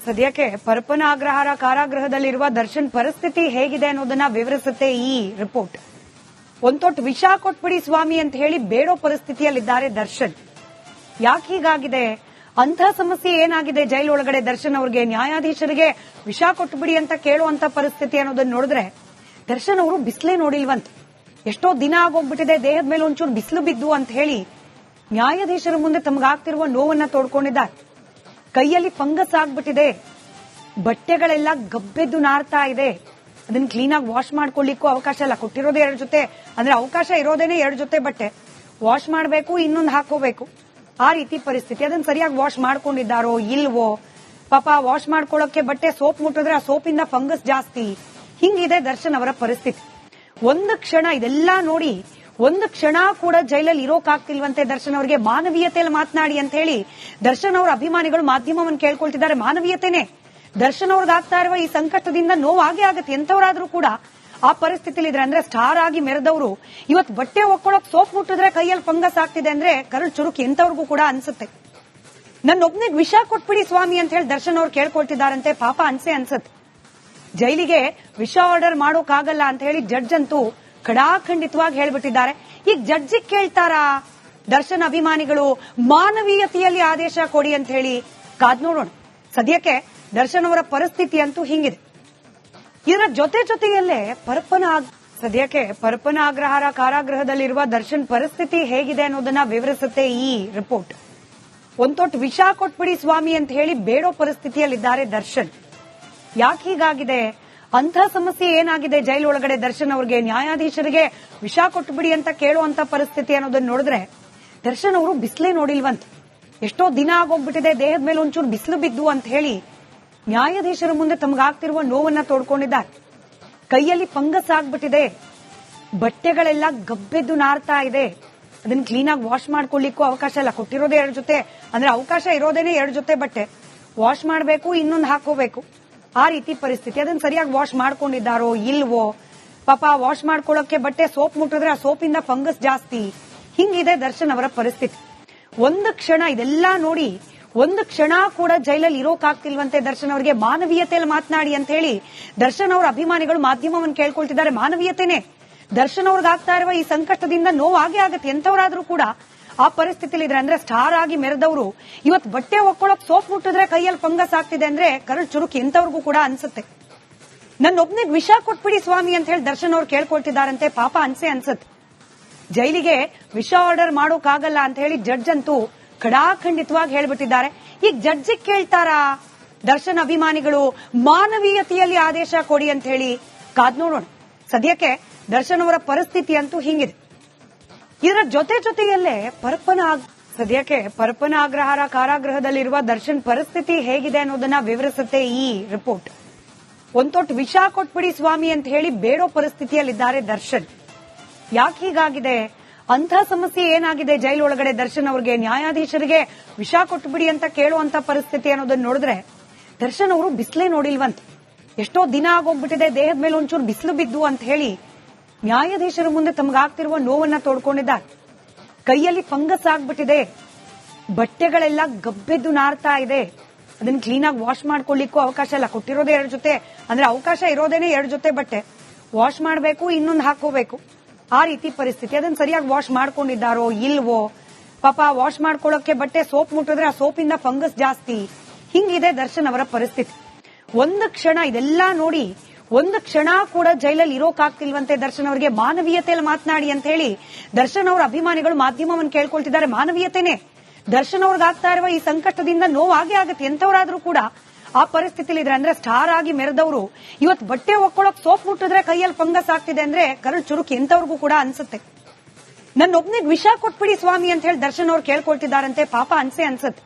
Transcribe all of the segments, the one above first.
ಸದ್ಯಕ್ಕೆ ಪರಪ್ಪನ ಅಗ್ರಹಾರ ಕಾರಾಗೃಹದಲ್ಲಿರುವ ದರ್ಶನ್ ಪರಿಸ್ಥಿತಿ ಹೇಗಿದೆ ಅನ್ನೋದನ್ನ ವಿವರಿಸುತ್ತೆ ಈ ರಿಪೋರ್ಟ್. ಒಂದೊಟ್ಟು ವಿಷ ಕೊಟ್ಬಿಡಿ ಸ್ವಾಮಿ ಅಂತ ಹೇಳಿ ಬೇಡೋ ಪರಿಸ್ಥಿತಿಯಲ್ಲಿದ್ದಾರೆ ದರ್ಶನ್. ಯಾಕೆ ಹೀಗಾಗಿದೆ, ಅಂಥ ಸಮಸ್ಯೆ ಏನಾಗಿದೆ ಜೈಲೊಳಗಡೆ ದರ್ಶನ್ ಅವರಿಗೆ? ನ್ಯಾಯಾಧೀಶರಿಗೆ ವಿಷ ಕೊಟ್ಬಿಡಿ ಅಂತ ಕೇಳುವಂತ ಪರಿಸ್ಥಿತಿ ಅನ್ನೋದನ್ನ ನೋಡಿದ್ರೆ ದರ್ಶನ್ ಅವರು ಬಿಸಿಲೇ ನೋಡಿಲ್ವಂತ. ಎಷ್ಟೋ ದಿನ ಆಗೋಗ್ಬಿಟ್ಟಿದೆ, ದೇಹದ ಮೇಲೆ ಒಂಚೂರು ಬಿಸಿಲು ಬಿದ್ದು ಅಂತ ಹೇಳಿ ನ್ಯಾಯಾಧೀಶರ ಮುಂದೆ ತಮಗಾಗ್ತಿರುವ ನೋವನ್ನ ತೋಡ್ಕೊಂಡಿದ್ದಾರೆ. ಕೈಯಲ್ಲಿ ಫಂಗಸ್ ಆಗ್ಬಿಟ್ಟಿದೆ, ಬಟ್ಟೆಗಳೆಲ್ಲ ಗಬ್ಬೆದ್ದು ನಾರ್ತಾ ಇದೆ, ಅದನ್ನ ಕ್ಲೀನಾಗಿ ವಾಶ್ ಮಾಡ್ಕೊಳ್ಳಿಕ್ಕೂ ಅವಕಾಶ ಇಲ್ಲ. ಕೊಟ್ಟಿರೋದೇ 2 ಜೊತೆ, ಅಂದ್ರೆ ಅವಕಾಶ ಇರೋದೇನೆ 2 ಜೊತೆ ಬಟ್ಟೆ, ವಾಶ್ ಮಾಡಬೇಕು, ಇನ್ನೊಂದು ಹಾಕೋಬೇಕು, ಆ ರೀತಿ ಪರಿಸ್ಥಿತಿ. ಅದನ್ನ ಸರಿಯಾಗಿ ವಾಶ್ ಮಾಡ್ಕೊಂಡಿದ್ದಾರೋ ಇಲ್ವೋ, ಪಾಪ ವಾಶ್ ಮಾಡ್ಕೊಳ್ಳೋಕೆ ಬಟ್ಟೆ ಸೋಪ್ ಮುಟ್ಟಿದ್ರೆ ಆ ಸೋಪಿಂದ ಫಂಗಸ್ ಜಾಸ್ತಿ. ಹಿಂಗಿದೆ ದರ್ಶನ್ ಅವರ ಪರಿಸ್ಥಿತಿ. ಒಂದು ಕ್ಷಣ ಇದೆಲ್ಲ ನೋಡಿ ಒಂದು ಕ್ಷಣ ಕೂಡ ಜೈಲಲ್ಲಿ ಇರೋಕಾಗ್ತಿಲ್ವಂತೆ ದರ್ಶನ್ ಅವರಿಗೆ. ಮಾನವೀಯತೆಯಲ್ಲಿ ಮಾತನಾಡಿ ಅಂತ ಹೇಳಿ ದರ್ಶನ್ ಅವರ ಅಭಿಮಾನಿಗಳು ಮಾಧ್ಯಮವನ್ನು ಕೇಳ್ಕೊಳ್ತಿದ್ದಾರೆ. ಮಾನವೀಯತೆನೆ ದರ್ಶನ್ ಅವ್ರಿಗಾಗ್ತಾ ಇರುವ ಈ ಸಂಕಟದಿಂದ ನೋವಾಗೇ ಆಗುತ್ತೆ. ಎಂತವರಾದ್ರೂ ಕೂಡ ಆ ಪರಿಸ್ಥಿತಿಲಿ ಇದ್ರೆ, ಅಂದ್ರೆ ಸ್ಟಾರ್ ಆಗಿ ಮೆರೆದವರು ಇವತ್ತು ಬಟ್ಟೆ ಒಕ್ಕೊಳ್ಳೋಕ್ ಸೋಪ್ ಮುಟ್ಟಿದ್ರೆ ಕೈಯಲ್ಲಿ ಫಂಗಸ್ ಆಗ್ತಿದೆ ಅಂದ್ರೆ ಕರಳು ಚುರುಕು ಎಂತವ್ರಿಗೂ ಕೂಡ ಅನ್ಸುತ್ತೆ. ನನ್ನೊಬ್ನಿಗೆ ವಿಷ ಕೊಟ್ಬಿಡಿ ಸ್ವಾಮಿ ಅಂತ ಹೇಳಿ ದರ್ಶನ್ ಅವ್ರು ಕೇಳ್ಕೊಳ್ತಿದ್ದಾರಂತೆ. ಪಾಪ ಅನ್ಸುತ್ತೆ. ಜೈಲಿಗೆ ವಿಷ ಆರ್ಡರ್ ಮಾಡೋಕ್ಕಾಗಲ್ಲ ಅಂತ ಹೇಳಿ ಜಡ್ಜ್ ಅಂತೂ ಖಡಾಖಂಡಿತವಾಗಿ ಹೇಳ್ಬಿಟ್ಟಿದ್ದಾರೆ. ಈಗ ಜಡ್ಜಿಗೆ ಕೇಳ್ತಾರಾ ದರ್ಶನ್ ಅಭಿಮಾನಿಗಳು ಮಾನವೀಯತೆಯಲ್ಲಿ ಆದೇಶ ಕೊಡಿ ಅಂತ ಹೇಳಿ? ಕಾದ್ ನೋಡೋಣ. ಸದ್ಯಕ್ಕೆ ದರ್ಶನ್ ಅವರ ಪರಿಸ್ಥಿತಿ ಅಂತೂ ಹಿಂಗಿದೆ. ಇದರ ಜೊತೆಯಲ್ಲೇ ಸದ್ಯಕ್ಕೆ ಪರಪ್ಪನ ಅಗ್ರಹಾರ ಕಾರಾಗೃಹದಲ್ಲಿರುವ ದರ್ಶನ್ ಪರಿಸ್ಥಿತಿ ಹೇಗಿದೆ ಅನ್ನೋದನ್ನ ವಿವರಿಸುತ್ತೆ ಈ ರಿಪೋರ್ಟ್. ಒಂದೊಟ್ಟು ವಿಷ ಕೊಟ್ಬಿಡಿ ಸ್ವಾಮಿ ಅಂತ ಹೇಳಿ ಬೇಡೋ ಪರಿಸ್ಥಿತಿಯಲ್ಲಿದ್ದಾರೆ ದರ್ಶನ್. ಯಾಕೆ ಹೀಗಾಗಿದೆ, ಅಂಥ ಸಮಸ್ಯೆ ಏನಾಗಿದೆ ಜೈಲೊಳಗಡೆ ದರ್ಶನ್ ಅವರಿಗೆ? ನ್ಯಾಯಾಧೀಶರಿಗೆ ವಿಷ ಕೊಟ್ಬಿಡಿ ಅಂತ ಕೇಳುವಂತ ಪರಿಸ್ಥಿತಿ ಅನ್ನೋದನ್ನ ನೋಡಿದ್ರೆ ದರ್ಶನ್ ಅವರು ಬಿಸಿಲೇ ನೋಡಿಲ್ವಂತ. ಎಷ್ಟೋ ದಿನ ಆಗೋಗ್ಬಿಟ್ಟಿದೆ, ದೇಹದ ಮೇಲೆ ಒಂಚೂರು ಬಿಸಿಲು ಬಿದ್ದು ಅಂತ ಹೇಳಿ ನ್ಯಾಯಾಧೀಶರ ಮುಂದೆ ತಮಗಾಗ್ತಿರುವ ನೋವನ್ನ ತೋಡ್ಕೊಂಡಿದ್ದಾರೆ. ಕೈಯಲ್ಲಿ ಫಂಗಸ್ ಆಗ್ಬಿಟ್ಟಿದೆ, ಬಟ್ಟೆಗಳೆಲ್ಲ ಗಬ್ಬೆದ್ದು ನಾರ್ತಾ ಇದೆ, ಅದನ್ನ ಕ್ಲೀನಾಗಿ ವಾಶ್ ಮಾಡ್ಕೊಳ್ಳಿಕ್ಕೂ ಅವಕಾಶ ಇಲ್ಲ. ಕೊಟ್ಟಿರೋದೇ 2 ಜೊತೆ, ಅಂದ್ರೆ ಅವಕಾಶ ಇರೋದೇನೆ 2 ಜೊತೆ ಬಟ್ಟೆ, ವಾಶ್ ಮಾಡಬೇಕು, ಇನ್ನೊಂದು ಹಾಕೋಬೇಕು, ಆ ರೀತಿ ಪರಿಸ್ಥಿತಿ. ಅದನ್ನ ಸರಿಯಾಗಿ ವಾಶ್ ಮಾಡ್ಕೊಂಡಿದ್ದಾರೋ ಇಲ್ವೋ, ಪಾಪ ವಾಶ್ ಮಾಡ್ಕೊಳ್ಳೋಕೆ ಬಟ್ಟೆ ಸೋಪ್ ಮುಟ್ಟಿದ್ರೆ ಆ ಸೋಪಿಂದ ಫಂಗಸ್ ಜಾಸ್ತಿ. ಹಿಂಗಿದೆ ದರ್ಶನ್ ಅವರ ಪರಿಸ್ಥಿತಿ. ಒಂದು ಕ್ಷಣ ಇದೆಲ್ಲ ನೋಡಿ ಒಂದು ಕ್ಷಣ ಕೂಡ ಜೈಲಲ್ಲಿ ಇರೋಕಾಗ್ತಿಲ್ವಂತೆ ದರ್ಶನ್ ಅವರಿಗೆ. ಮಾನವೀಯತೆಯಲ್ಲಿ ಮಾತನಾಡಿ ಅಂತ ಹೇಳಿ ದರ್ಶನ್ ಅವರ ಅಭಿಮಾನಿಗಳು ಮಾಧ್ಯಮವನ್ನು ಕೇಳ್ಕೊಳ್ತಿದ್ದಾರೆ. ಮಾನವೀಯತೆನೆ ದರ್ಶನ್ ಅವ್ರಿಗಾಗ್ತಾ ಇರುವ ಈ ಸಂಕಟದಿಂದ ನೋವಾಗೇ ಆಗುತ್ತೆ. ಎಂತವರಾದ್ರೂ ಕೂಡ ಆ ಪರಿಸ್ಥಿತಿಲಿ ಇದ್ರೆ, ಅಂದ್ರೆ ಸ್ಟಾರ್ ಆಗಿ ಮೆರೆದವರು ಇವತ್ತು ಬಟ್ಟೆ ಒಕ್ಕೊಳ್ಳೋಕ್ ಸೋಪ್ ಮುಟ್ಟಿದ್ರೆ ಕೈಯಲ್ಲಿ ಫಂಗಸ್ ಆಗ್ತಿದೆ ಅಂದ್ರೆ ಕರಳು ಚುರುಕು ಎಂತವ್ರಿಗೂ ಕೂಡ ಅನ್ಸುತ್ತೆ. ನನ್ನೊಬ್ನಿಗೆ ವಿಷ ಕೊಟ್ಬಿಡಿ ಸ್ವಾಮಿ ಅಂತ ಹೇಳಿ ದರ್ಶನ್ ಅವ್ರು ಕೇಳ್ಕೊಳ್ತಿದ್ದಾರಂತೆ. ಪಾಪ ಅನ್ಸುತ್ತೆ. ಜೈಲಿಗೆ ವಿಷ ಆರ್ಡರ್ ಮಾಡೋಕ್ಕಾಗಲ್ಲ ಅಂತ ಹೇಳಿ ಜಡ್ಜ್ ಅಂತೂ ಖಡಾಖಂಡಿತವಾಗಿ ಹೇಳ್ಬಿಟ್ಟಿದ್ದಾರೆ. ಈಗ ಜಡ್ಜಿಗೆ ಕೇಳ್ತಾರಾ ದರ್ಶನ್ ಅಭಿಮಾನಿಗಳು ಮಾನವೀಯತೆಯಲ್ಲಿ ಆದೇಶ ಕೊಡಿ ಅಂತ ಹೇಳಿ? ಕಾದ್ ನೋಡೋಣ. ಸದ್ಯಕ್ಕೆ ದರ್ಶನ್ ಅವರ ಪರಿಸ್ಥಿತಿ ಅಂತೂ ಹಿಂಗಿದೆ. ಇದರ ಜೊತೆಯಲ್ಲೇ ಪರಪ್ಪನ ಅಗ್ರಹಾರ ಕಾರಾಗೃಹದಲ್ಲಿರುವ ದರ್ಶನ್ ಪರಿಸ್ಥಿತಿ ಹೇಗಿದೆ ಅನ್ನೋದನ್ನ ವಿವರಿಸುತ್ತೆ ಈ ರಿಪೋರ್ಟ್. ಒಂದೊಟ್ಟು ವಿಷ ಕೊಟ್ಬಿಡಿ ಸ್ವಾಮಿ ಅಂತ ಹೇಳಿ ಬೇಡೋ ಪರಿಸ್ಥಿತಿಯಲ್ಲಿದ್ದಾರೆ ದರ್ಶನ್. ಯಾಕೆ ಹೀಗಾಗಿದೆ, ಅಂಥ ಸಮಸ್ಯೆ ಏನಾಗಿದೆ ಜೈಲೊಳಗಡೆ ದರ್ಶನ್ ಅವರಿಗೆ? ನ್ಯಾಯಾಧೀಶರಿಗೆ ವಿಷ ಕೊಟ್ಬಿಡಿ ಅಂತ ಕೇಳುವಂತ ಪರಿಸ್ಥಿತಿ ಅನ್ನೋದನ್ನ ನೋಡಿದ್ರೆ ದರ್ಶನ್ ಅವರು ಬಿಸಿಲೇ ನೋಡಿಲ್ವಂತ. ಎಷ್ಟೋ ದಿನ ಆಗೋಗ್ಬಿಟ್ಟಿದೆ, ದೇಹದ ಮೇಲೆ ಒಂಚೂರು ಬಿಸಿಲು ಬಿದ್ದು ಅಂತ ಹೇಳಿ ನ್ಯಾಯಾಧೀಶರ ಮುಂದೆ ತಮಗಾಗ್ತಿರುವ ನೋವನ್ನ ತೋಡ್ಕೊಂಡಿದ್ದಾರೆ. ಕೈಯಲ್ಲಿ ಫಂಗಸ್ ಆಗ್ಬಿಟ್ಟಿದೆ, ಬಟ್ಟೆಗಳೆಲ್ಲ ಗಬ್ಬೆದ್ದು ನಾರ್ತಾ ಇದೆ, ಅದನ್ನ ಕ್ಲೀನಾಗಿ ವಾಶ್ ಮಾಡ್ಕೊಳ್ಳಿಕ್ಕೂ ಅವಕಾಶ ಇಲ್ಲ. ಕೊಟ್ಟಿರೋದೇ 2 ಜೊತೆ, ಅಂದ್ರೆ ಅವಕಾಶ ಇರೋದೇನೆ 2 ಜೊತೆ ಬಟ್ಟೆ, ವಾಶ್ ಮಾಡಬೇಕು, ಇನ್ನೊಂದು ಹಾಕೋಬೇಕು, ಆ ರೀತಿ ಪರಿಸ್ಥಿತಿ. ಅದನ್ನ ಸರಿಯಾಗಿ ವಾಶ್ ಮಾಡ್ಕೊಂಡಿದ್ದಾರೋ ಇಲ್ವೋ, ಪಾಪ ವಾಶ್ ಮಾಡ್ಕೊಳ್ಳೋಕೆ ಬಟ್ಟೆ ಸೋಪ್ ಮುಟ್ಟಿದ್ರೆ ಆ ಸೋಪಿಂದ ಫಂಗಸ್ ಜಾಸ್ತಿ. ಹಿಂಗಿದೆ ದರ್ಶನ್ ಅವರ ಪರಿಸ್ಥಿತಿ. ಒಂದು ಕ್ಷಣ ಇದೆಲ್ಲ ನೋಡಿ ಒಂದು ಕ್ಷಣ ಕೂಡ ಜೈಲಲ್ಲಿ ಇರೋಕಾಗ್ತಿಲ್ವಂತೆ ದರ್ಶನ್ ಅವರಿಗೆ. ಮಾನವೀಯತೆಯಲ್ಲಿ ಮಾತನಾಡಿ ಅಂತ ಹೇಳಿ ದರ್ಶನ್ ಅವರ ಅಭಿಮಾನಿಗಳು ಮಾಧ್ಯಮವನ್ನು ಕೇಳ್ಕೊಳ್ತಿದ್ದಾರೆ. ಮಾನವೀಯತೆನೆ ದರ್ಶನ್ ಅವ್ರಿಗಾಗ್ತಾ ಇರುವ ಈ ಸಂಕಟದಿಂದ ನೋವಾಗೇ ಆಗುತ್ತೆ. ಎಂತವರಾದ್ರೂ ಕೂಡ ಆ ಪರಿಸ್ಥಿತಿಲಿ ಇದ್ರೆ, ಅಂದ್ರೆ ಸ್ಟಾರ್ ಆಗಿ ಮೆರೆದವರು ಇವತ್ತು ಬಟ್ಟೆ ಒಕ್ಕೊಳ್ಳೋಕ್ ಸೋಪ್ ಮುಟ್ಟಿದ್ರೆ ಕೈಯಲ್ಲಿ ಫಂಗಸ್ ಆಗ್ತಿದೆ ಅಂದ್ರೆ ಕರಳು ಚುರುಕು ಎಂತವ್ರಿಗೂ ಕೂಡ ಅನ್ಸುತ್ತೆ. ನನ್ನೊಬ್ನಿಗೆ ವಿಷ ಕೊಟ್ಬಿಡಿ ಸ್ವಾಮಿ ಅಂತ ಹೇಳಿ ದರ್ಶನ್ ಅವ್ರು ಕೇಳ್ಕೊಳ್ತಿದ್ದಾರಂತೆ. ಪಾಪ ಅನ್ಸುತ್ತೆ.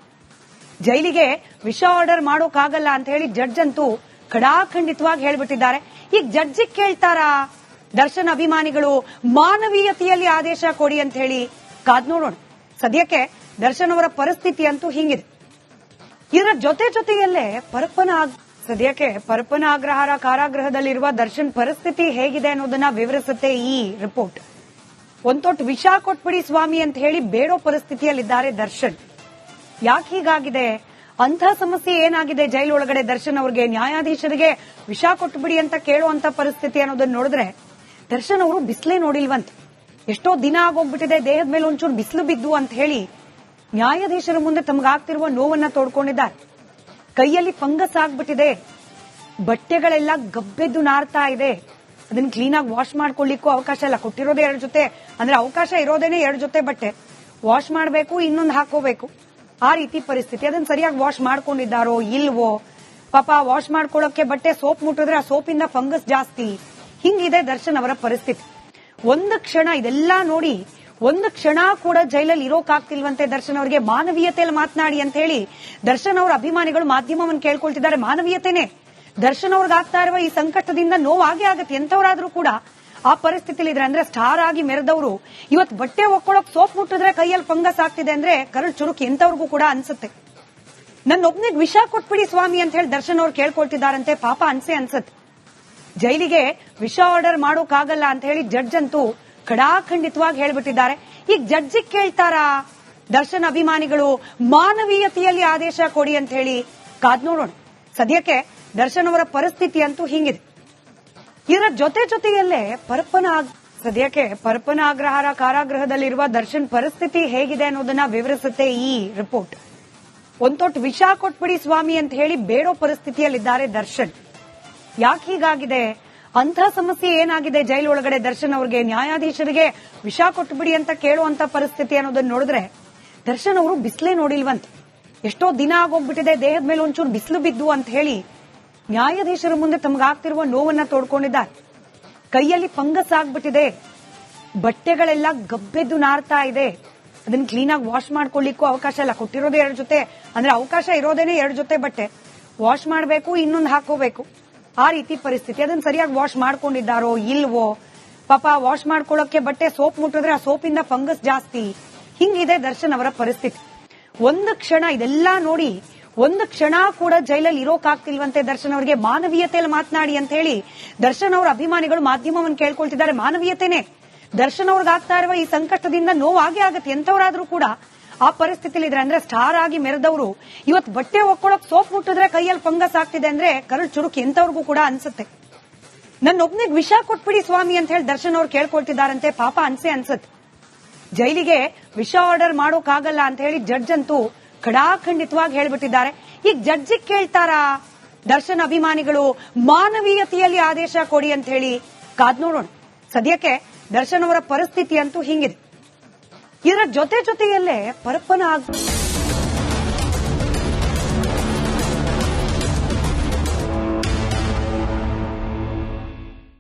ಜೈಲಿಗೆ ವಿಷ ಆರ್ಡರ್ ಮಾಡೋಕ್ಕಾಗಲ್ಲ ಅಂತ ಹೇಳಿ ಜಡ್ಜ್ ಅಂತೂ ಖಡಾಖಂಡಿತವಾಗಿ ಹೇಳ್ಬಿಟ್ಟಿದ್ದಾರೆ. ಈಗ ಜಡ್ಜಿಗೆ ಕೇಳ್ತಾರಾ ದರ್ಶನ್ ಅಭಿಮಾನಿಗಳು ಮಾನವೀಯತೆಯಲ್ಲಿ ಆದೇಶ ಕೊಡಿ ಅಂತ ಹೇಳಿ? ಕಾದ್ ನೋಡೋಣ. ಸದ್ಯಕ್ಕೆ ದರ್ಶನ್ ಅವರ ಪರಿಸ್ಥಿತಿ ಅಂತೂ ಹಿಂಗಿದೆ. ಇದರ ಜೊತೆಯಲ್ಲೇ ಪರಪ್ಪನ ಅಗ್ರಹಾರ ಕಾರಾಗೃಹದಲ್ಲಿರುವ ದರ್ಶನ್ ಪರಿಸ್ಥಿತಿ ಹೇಗಿದೆ ಅನ್ನೋದನ್ನ ವಿವರಿಸುತ್ತೆ ಈ ರಿಪೋರ್ಟ್. ಒಂದೊಟ್ಟು ವಿಷ ಕೊಟ್ಬಿಡಿ ಸ್ವಾಮಿ ಅಂತ ಹೇಳಿ ಬೇಡೋ ಪರಿಸ್ಥಿತಿಯಲ್ಲಿದ್ದಾರೆ ದರ್ಶನ್. ಯಾಕೆ ಹೀಗಾಗಿದೆ, ಅಂಥ ಸಮಸ್ಯೆ ಏನಾಗಿದೆ ಜೈಲೊಳಗಡೆ ದರ್ಶನ್ ಅವ್ರಿಗೆ, ನ್ಯಾಯಾಧೀಶರಿಗೆ ವಿಷ ಕೊಟ್ಟು ಬಿಡಿ ಅಂತ ಕೇಳುವಂತ ಪರಿಸ್ಥಿತಿ ಅನ್ನೋದನ್ನ ನೋಡಿದ್ರೆ ದರ್ಶನ್ ಅವರು ಬಿಸಿಲೇ ನೋಡಿಲ್ವಂತೆ. ಎಷ್ಟೋ ದಿನ ಆಗೋಗ್ಬಿಟ್ಟಿದೆ, ದೇಹದ ಮೇಲೆ ಒಂಚೂರು ಬಿಸಿಲು ಬಿದ್ದು ಅಂತ ಹೇಳಿ ನ್ಯಾಯಾಧೀಶರ ಮುಂದೆ ತಮಗಾಗ್ತಿರುವ ನೋವನ್ನ ತೋಡ್ಕೊಂಡಿದ್ದಾರೆ. ಕೈಯಲ್ಲಿ ಫಂಗಸ್ ಆಗ್ಬಿಟ್ಟಿದೆ, ಬಟ್ಟೆಗಳೆಲ್ಲ ಗಬ್ಬೆದ್ದು ನಾರ್ತಾ ಇದೆ, ಅದನ್ನ ಕ್ಲೀನಾಗಿ ವಾಶ್ ಮಾಡ್ಕೊಳ್ಳಿಕ್ಕೂ ಅವಕಾಶ ಇಲ್ಲ. ಕೊಟ್ಟಿರೋದೇ 2 ಜೊತೆ, ಅಂದ್ರೆ ಅವಕಾಶ ಇರೋದೇನೆ 2 ಜೊತೆ ಬಟ್ಟೆ, ವಾಶ್ ಮಾಡಬೇಕು, ಇನ್ನೊಂದು ಹಾಕೋಬೇಕು, ಆ ರೀತಿ ಪರಿಸ್ಥಿತಿ. ಅದನ್ನ ಸರಿಯಾಗಿ ವಾಶ್ ಮಾಡ್ಕೊಂಡಿದ್ದಾರೋ ಇಲ್ವೋ, ಪಾಪ ವಾಶ್ ಮಾಡ್ಕೊಳ್ಳೋಕೆ ಬಟ್ಟೆ ಸೋಪ್ ಮುಟ್ಟಿದ್ರೆ ಆ ಸೋಪಿಂದ ಫಂಗಸ್ ಜಾಸ್ತಿ. ಹಿಂಗಿದೆ ದರ್ಶನ್ ಅವರ ಪರಿಸ್ಥಿತಿ. ಒಂದು ಕ್ಷಣ ಇದೆಲ್ಲ ನೋಡಿ ಒಂದು ಕ್ಷಣ ಕೂಡ ಜೈಲಲ್ಲಿ ಇರೋಕಾಗ್ತಿಲ್ವಂತೆ ದರ್ಶನ್ ಅವರಿಗೆ. ಮಾನವೀಯತೆಯಲ್ಲಿ ಮಾತನಾಡಿ ಅಂತ ಹೇಳಿ ದರ್ಶನ್ ಅವರ ಅಭಿಮಾನಿಗಳು ಮಾಧ್ಯಮವನ್ನು ಕೇಳ್ಕೊಳ್ತಿದ್ದಾರೆ. ಮಾನವೀಯತೆನೇ ದರ್ಶನ್ ಅವ್ರಿಗಾಗ್ತಾ ಇರುವ ಈ ಸಂಕಟದಿಂದ ನೋವಾಗೇ ಆಗತ್ತೆ. ಎಂತವರಾದ್ರೂ ಕೂಡ ಆ ಪರಿಸ್ಥಿತಿಲಿ ಇದ್ರೆ, ಅಂದ್ರೆ ಸ್ಟಾರ್ ಆಗಿ ಮೆರೆದವರು ಇವತ್ತು ಬಟ್ಟೆ ಒಕ್ಕೊಳ್ಳೋಕ್ ಸೋಪ್ ಮುಟ್ಟಿದ್ರೆ ಕೈಯಲ್ಲಿ ಫಂಗಸ್ ಆಗ್ತಿದೆ ಅಂದ್ರೆ ಕರಳು ಚುರುಕು ಎಂತವ್ರಿಗೂ ಕೂಡ ಅನ್ಸುತ್ತೆ. ನನ್ನೊಬ್ನಿಗೆ ವಿಷ ಕೊಟ್ಬಿಡಿ ಸ್ವಾಮಿ ಅಂತ ಹೇಳಿ ದರ್ಶನ್ ಅವ್ರು ಕೇಳ್ಕೊಳ್ತಿದ್ದಾರಂತೆ. ಪಾಪ ಅನ್ಸತ್ತೆ. ಜೈಲಿಗೆ ವಿಷ ಆರ್ಡರ್ ಮಾಡೋಕ್ಕಾಗಲ್ಲ ಅಂತ ಹೇಳಿ ಜಡ್ಜ್ ಅಂತೂ ಖಡಾಖಂಡಿತವಾಗಿ ಹೇಳ್ಬಿಟ್ಟಿದ್ದಾರೆ. ಈಗ ಜಡ್ಜಿಗೆ ಕೇಳ್ತಾರಾ ದರ್ಶನ್ ಅಭಿಮಾನಿಗಳು ಮಾನವೀಯತೆಯಲ್ಲಿ ಆದೇಶ ಕೊಡಿ ಅಂತ ಹೇಳಿ? ಕಾದ್ ನೋಡೋಣ. ಸದ್ಯಕ್ಕೆ ದರ್ಶನ್ ಅವರ ಪರಿಸ್ಥಿತಿ ಅಂತೂ ಹಿಂಗಿದೆ. ಇದರ ಜೊತೆಯಲ್ಲೇ ಪರಪ್ಪನ ಅಗ್ರಹಾರ ಕಾರಾಗೃಹದಲ್ಲಿರುವ ದರ್ಶನ್ ಪರಿಸ್ಥಿತಿ ಹೇಗಿದೆ ಅನ್ನೋದನ್ನ ವಿವರಿಸುತ್ತೆ ಈ ರಿಪೋರ್ಟ್. ಒಂದೊಟ್ಟು ವಿಷ ಕೊಟ್ಬಿಡಿ ಸ್ವಾಮಿ ಅಂತ ಹೇಳಿ ಬೇಡೋ ಪರಿಸ್ಥಿತಿಯಲ್ಲಿದ್ದಾರೆ ದರ್ಶನ್. ಯಾಕೆ ಹೀಗಾಗಿದೆ, ಅಂಥ ಸಮಸ್ಯೆ ಏನಾಗಿದೆ ಜೈಲೊಳಗಡೆ ದರ್ಶನ್ ಅವ್ರಿಗೆ, ನ್ಯಾಯಾಧೀಶರಿಗೆ ವಿಷ ಕೊಟ್ಟು ಬಿಡಿ ಅಂತ ಕೇಳುವಂತ ಪರಿಸ್ಥಿತಿ ಅನ್ನೋದನ್ನ ನೋಡಿದ್ರೆ ದರ್ಶನ್ ಅವರು ಬಿಸಿಲೇ ನೋಡಿಲ್ವಂತೆ. ಎಷ್ಟೋ ದಿನ ಆಗೋಗ್ಬಿಟ್ಟಿದೆ, ದೇಹದ ಮೇಲೆ ಒಂಚೂರು ಬಿಸಿಲು ಬಿದ್ದು ಅಂತ ಹೇಳಿ ನ್ಯಾಯಾಧೀಶರ ಮುಂದೆ ತಮಗಾಗ್ತಿರುವ ನೋವನ್ನ ತೋಡ್ಕೊಂಡಿದ್ದಾರೆ. ಕೈಯಲ್ಲಿ ಫಂಗಸ್ ಆಗ್ಬಿಟ್ಟಿದೆ, ಬಟ್ಟೆಗಳೆಲ್ಲ ಗಬ್ಬೆದ್ದು ನಾರ್ತಾ ಇದೆ, ಅದನ್ನ ಕ್ಲೀನಾಗಿ ವಾಶ್ ಮಾಡ್ಕೊಳ್ಳಿಕ್ಕೂ ಅವಕಾಶ ಇಲ್ಲ. ಕೊಟ್ಟಿರೋದೇ 2 ಜೊತೆ, ಅಂದ್ರೆ ಅವಕಾಶ ಇರೋದೇನೆ 2 ಜೊತೆ ಬಟ್ಟೆ, ವಾಶ್ ಮಾಡಬೇಕು, ಇನ್ನೊಂದು ಹಾಕೋಬೇಕು, ಆ ರೀತಿ ಪರಿಸ್ಥಿತಿ. ಅದನ್ನ ಸರಿಯಾಗಿ ವಾಶ್ ಮಾಡ್ಕೊಂಡಿದ್ದಾರೋ ಇಲ್ವೋ, ಪಾಪ ವಾಶ್ ಮಾಡ್ಕೊಳ್ಳೋಕೆ ಬಟ್ಟೆ ಸೋಪ್ ಮುಟ್ಟಿದ್ರೆ ಆ ಸೋಪಿಂದ ಫಂಗಸ್ ಜಾಸ್ತಿ. ಹಿಂಗಿದೆ ದರ್ಶನ್ ಅವರ ಪರಿಸ್ಥಿತಿ. ಒಂದು ಕ್ಷಣ ಇದೆಲ್ಲ ನೋಡಿ ಒಂದು ಕ್ಷಣ ಕೂಡ ಜೈಲಲ್ಲಿ ಇರೋಕಾಗ್ತಿಲ್ವಂತೆ ದರ್ಶನ್ ಅವರಿಗೆ. ಮಾನವೀಯತೆಯಲ್ಲಿ ಮಾತನಾಡಿ ಅಂತ ಹೇಳಿ ದರ್ಶನ್ ಅವರ ಅಭಿಮಾನಿಗಳು ಮಾಧ್ಯಮವನ್ನು ಕೇಳ್ಕೊಳ್ತಿದ್ದಾರೆ. ಮಾನವೀಯತೆನೇ ದರ್ಶನ್ ಅವ್ರಿಗಾಗ್ತಾ ಇರುವ ಈ ಸಂಕಟದಿಂದ ನೋವಾಗೇ ಆಗತ್ತೆ. ಎಂತವರಾದ್ರೂ ಕೂಡ ಆ ಪರಿಸ್ಥಿತಿಲಿ ಇದ್ರೆ, ಅಂದ್ರೆ ಸ್ಟಾರ್ ಆಗಿ ಮೆರೆದವರು ಇವತ್ತು ಬಟ್ಟೆ ಒಕ್ಕೊಳ್ಳೋಕ್ ಸೋಪ್ ಮುಟ್ಟಿದ್ರೆ ಕೈಯಲ್ಲಿ ಫಂಗಸ್ ಆಗ್ತಿದೆ ಅಂದ್ರೆ ಕರಳು ಚುರುಕು ಎಂತವ್ರಿಗೂ ಕೂಡ ಅನ್ಸುತ್ತೆ. ನನ್ನೊಬ್ನಿಗೆ ವಿಷ ಕೊಟ್ಬಿಡಿ ಸ್ವಾಮಿ ಅಂತ ಹೇಳಿ ದರ್ಶನ್ ಅವ್ರು ಕೇಳ್ಕೊಳ್ತಿದ್ದಾರಂತೆ. ಪಾಪ ಅನ್ಸತ್ತೆ. ಜೈಲಿಗೆ ವಿಷ ಆರ್ಡರ್ ಮಾಡೋಕ್ಕಾಗಲ್ಲ ಅಂತ ಹೇಳಿ ಜಡ್ಜ್ ಅಂತೂ ಖಡಾಖಂಡಿತವಾಗಿ ಹೇಳ್ಬಿಟ್ಟಿದ್ದಾರೆ. ಈಗ ಜಡ್ಜಿಗೆ ಕೇಳ್ತಾರಾ ದರ್ಶನ್ ಅಭಿಮಾನಿಗಳು ಮಾನವೀಯತೆಯಲ್ಲಿ ಆದೇಶ ಕೊಡಿ ಅಂತ ಹೇಳಿ? ಕಾದ್ ನೋಡೋಣ. ಸದ್ಯಕ್ಕೆ ದರ್ಶನ್ ಅವರ ಪರಿಸ್ಥಿತಿ ಅಂತೂ ಹಿಂಗಿದೆ. ಇದರ ಜೊತೆಯಲ್ಲೇ